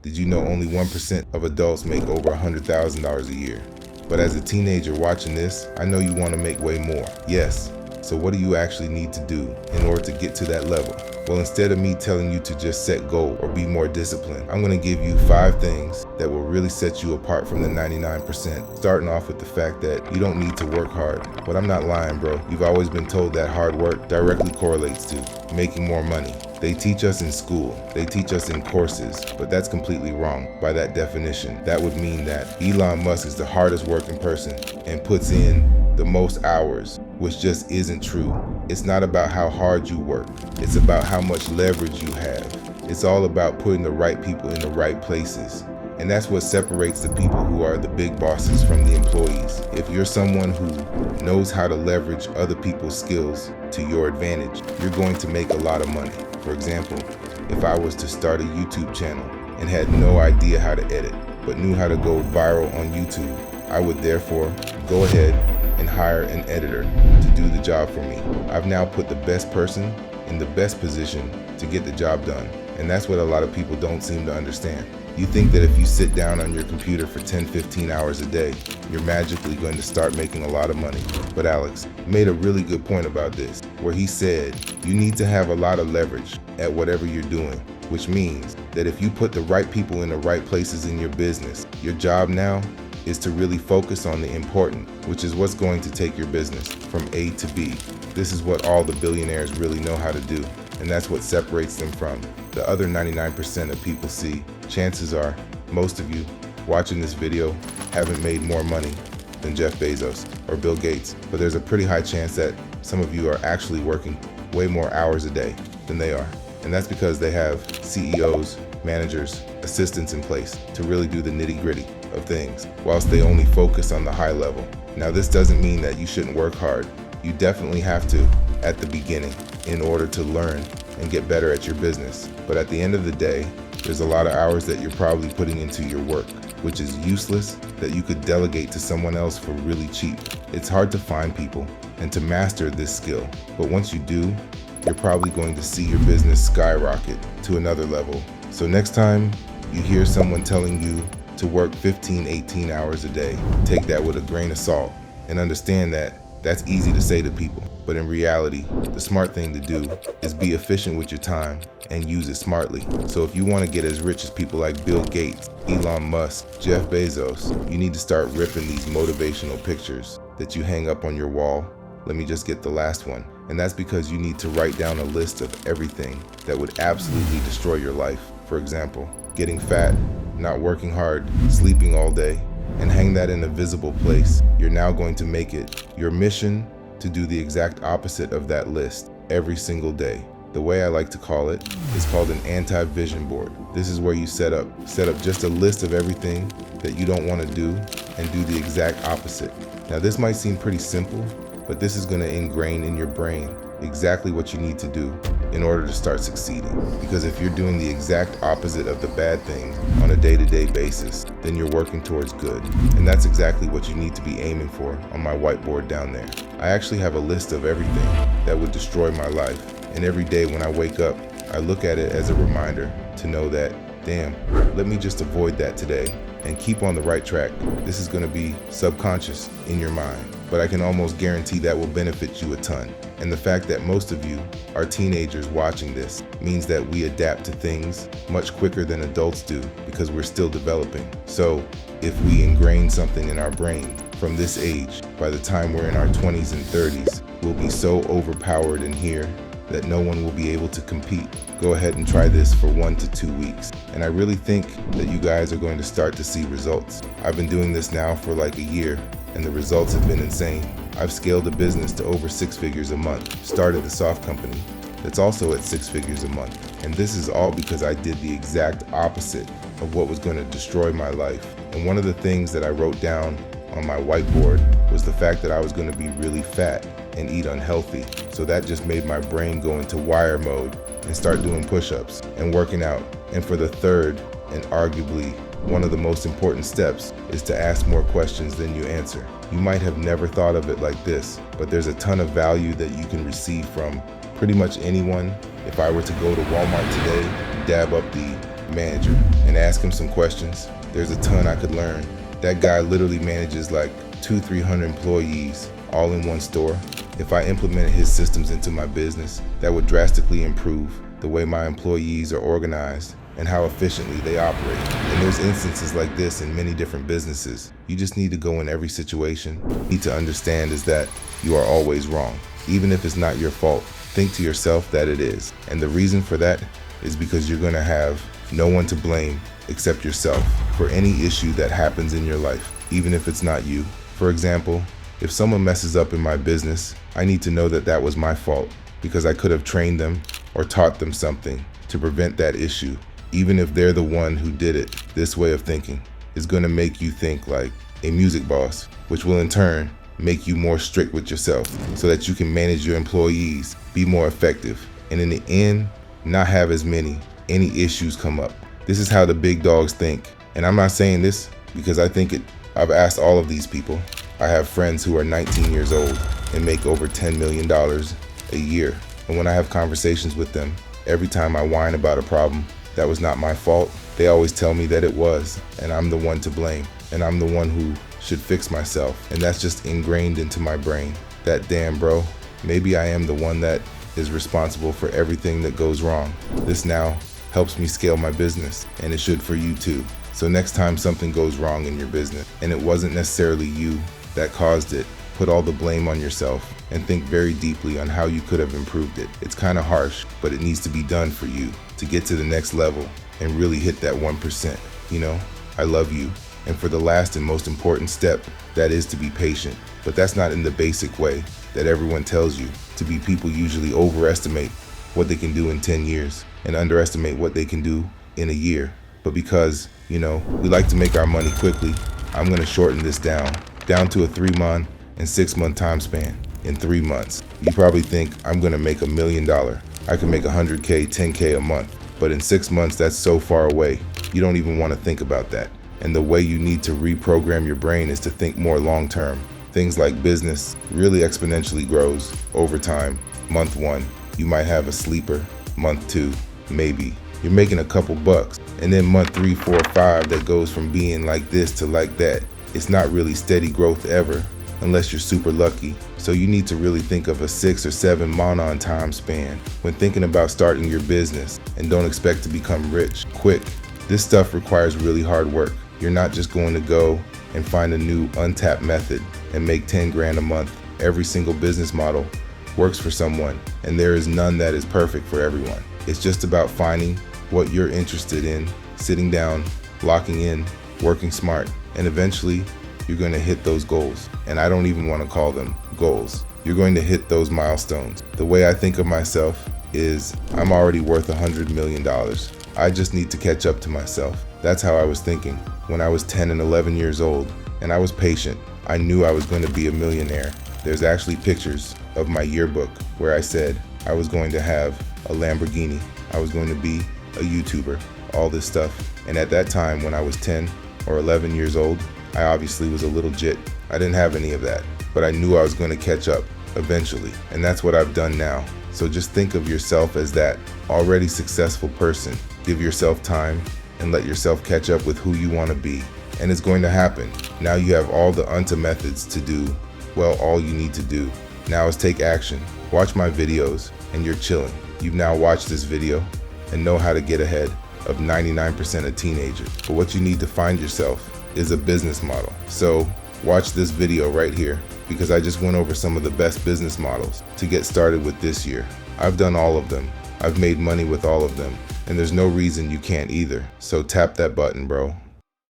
Did you know only 1% of adults make over $100,000 a year? But as a teenager watching this, I know you want to make way more. Yes. So what do you actually need to do in order to get to that level? Well, instead of me telling you to just set goals or be more disciplined, I'm going to give you 5 things that will really set you apart from the 99%, starting off with the fact that you don't need to work hard. But I'm not lying, bro. You've always been told that hard work directly correlates to making more money. They teach us in school, they teach us in courses, but that's completely wrong. By that definition, that would mean that Elon Musk is the hardest working person and puts in the most hours, which just isn't true. It's not about how hard you work. It's about how much leverage you have. It's all about putting the right people in the right places. And that's what separates the people who are the big bosses from the employees. If you're someone who knows how to leverage other people's skills to your advantage, you're going to make a lot of money. For example, if I was to start a YouTube channel and had no idea how to edit, but knew how to go viral on YouTube, I would therefore go ahead and hire an editor to do the job for me. I've now put the best person in the best position to get the job done. And that's what a lot of people don't seem to understand. You think that if you sit down on your computer for 10-15 hours a day, you're magically going to start making a lot of money. But Alex made a really good point about this, where he said you need to have a lot of leverage at whatever you're doing, which means that if you put the right people in the right places in your business, your job now is to really focus on the important, which is what's going to take your business from A to B. This is what all the billionaires really know how to do, and that's what separates them from the other 99% of people see. Chances are, most of you watching this video haven't made more money than Jeff Bezos or Bill Gates, but there's a pretty high chance that some of you are actually working way more hours a day than they are. And that's because they have CEOs, managers, assistants in place to really do the nitty-gritty of things, whilst they only focus on the high level. Now, this doesn't mean that you shouldn't work hard. You definitely have to at the beginning in order to learn and get better at your business. But at the end of the day, there's a lot of hours that you're probably putting into your work, which is useless, that you could delegate to someone else for really cheap. It's hard to find people and to master this skill, but once you do, you're probably going to see your business skyrocket to another level. So next time you hear someone telling you to work 15-18 hours a day, take that with a grain of salt and understand that that's easy to say to people, but in reality, the smart thing to do is be efficient with your time and use it smartly. So if you want to get as rich as people like Bill Gates, Elon Musk, Jeff Bezos, you need to start ripping these motivational pictures that you hang up on your wall. Let me just get the last one. And that's because you need to write down a list of everything that would absolutely destroy your life. For example, getting fat, not working hard, sleeping all day, and hang that in a visible place. You're now going to make it your mission to do the exact opposite of that list every single day. The way I like to call it is called an antivision board. This is where you set up just a list of everything that you don't want to do and do the exact opposite. Now, this might seem pretty simple, but this is going to ingrain in your brain exactly what you need to do in order to start succeeding. Because if you're doing the exact opposite of the bad things on a day-to-day basis, then you're working towards good. And that's exactly what you need to be aiming for on my whiteboard down there. I actually have a list of everything that would destroy my life. And every day when I wake up, I look at it as a reminder to know that, damn, let me just avoid that today and keep on the right track. This is going to be subconscious in your mind, but I can almost guarantee that will benefit you a ton. And the fact that most of you are teenagers watching this means that we adapt to things much quicker than adults do because we're still developing. So if we ingrain something in our brain from this age, by the time we're in our 20s and 30s, we'll be so overpowered in here that no one will be able to compete. Go ahead and try this for 1 to 2 weeks. And I really think that you guys are going to start to see results. I've been doing this now for like a year, and the results have been insane. I've scaled a business to over 6 figures a month, started a soft company that's also at 6 figures a month. And this is all because I did the exact opposite of what was going to destroy my life. And one of the things that I wrote down on my whiteboard was the fact that I was going to be really fat and eat unhealthy. So that just made my brain go into wire mode and start doing push-ups and working out. And for the third, and arguably one of the most important steps, is to ask more questions than you answer. You might have never thought of it like this, but there's a ton of value that you can receive from pretty much anyone. If I were to go to Walmart today, dab up the manager and ask him some questions, there's a ton I could learn. That guy literally manages like 200-300 employees all in one store. If I implemented his systems into my business, that would drastically improve the way my employees are organized and how efficiently they operate. And there's instances like this in many different businesses. You just need to go in every situation. You need to understand is that you are always wrong. Even if it's not your fault, think to yourself that it is. And the reason for that is because you're gonna have no one to blame except yourself for any issue that happens in your life, even if it's not you. For example, if someone messes up in my business, I need to know that that was my fault because I could have trained them or taught them something to prevent that issue. Even if they're the one who did it, this way of thinking is going to make you think like a music boss, which will in turn make you more strict with yourself so that you can manage your employees, be more effective, and in the end, not have as any issues come up. This is how the big dogs think. And I'm not saying this because I think it. I've asked all of these people. I have friends who are 19 years old and make over $10 million a year. And when I have conversations with them, every time I whine about a problem that was not my fault, they always tell me that it was, and I'm the one to blame, and I'm the one who should fix myself. And that's just ingrained into my brain. That damn bro, maybe I am the one that is responsible for everything that goes wrong. This now helps me scale my business, and it should for you too. So next time something goes wrong in your business, and it wasn't necessarily you that caused it, put all the blame on yourself and think very deeply on how you could have improved it. It's kind of harsh, but it needs to be done for you to get to the next level and really hit that 1%. You know, I love you. And for the last and most important step, that is to be patient. But that's not in the basic way that everyone tells you to be. People usually overestimate what they can do in 10 years and underestimate what they can do in a year. But because, you know, we like to make our money quickly, I'm going to shorten this down to a 3-month and 6-month time span. In 3 months, you probably think I'm going to make $1 million. I can make 100K, 10K a month. But in 6 months, that's so far away. You don't even want to think about that. And the way you need to reprogram your brain is to think more long term. Things like business really exponentially grows over time. Month 1, you might have a sleeper. Month 2, maybe you're making a couple bucks. And then month 3, 4, 5, that goes from being like this to like that. It's not really steady growth ever, unless you're super lucky. So you need to really think of a 6 or 7 month time span when thinking about starting your business, and don't expect to become rich quick. This stuff requires really hard work. You're not just going to go and find a new untapped method and make 10 grand a month. Every single business model works for someone, and there is none that is perfect for everyone. It's just about finding what you're interested in, sitting down, locking in, working smart, and eventually you're going to hit those goals. And I don't even want to call them goals. You're going to hit those milestones. The way I think of myself is I'm already worth $100 million. I just need to catch up to myself. That's how I was thinking when I was 10 and 11 years old, and I was patient. I knew I was going to be a millionaire. There's actually pictures of my yearbook where I said I was going to have a Lamborghini. I was going to be a YouTuber, all this stuff. And at that time, when I was 10 or 11 years old, I obviously was a little jit. I didn't have any of that, but I knew I was going to catch up eventually. And that's what I've done now. So just think of yourself as that already successful person. Give yourself time and let yourself catch up with who you want to be. And it's going to happen. Now you have all the unta methods to do, well, all you need to do now is take action. Watch my videos and you're chilling. You've now watched this video and know how to get ahead of 99% of teenagers. But what you need to find yourself is a business model. So watch this video right here, because I just went over some of the best business models to get started with this year. I've done all of them. I've made money with all of them, and there's no reason you can't either. So tap that button, bro.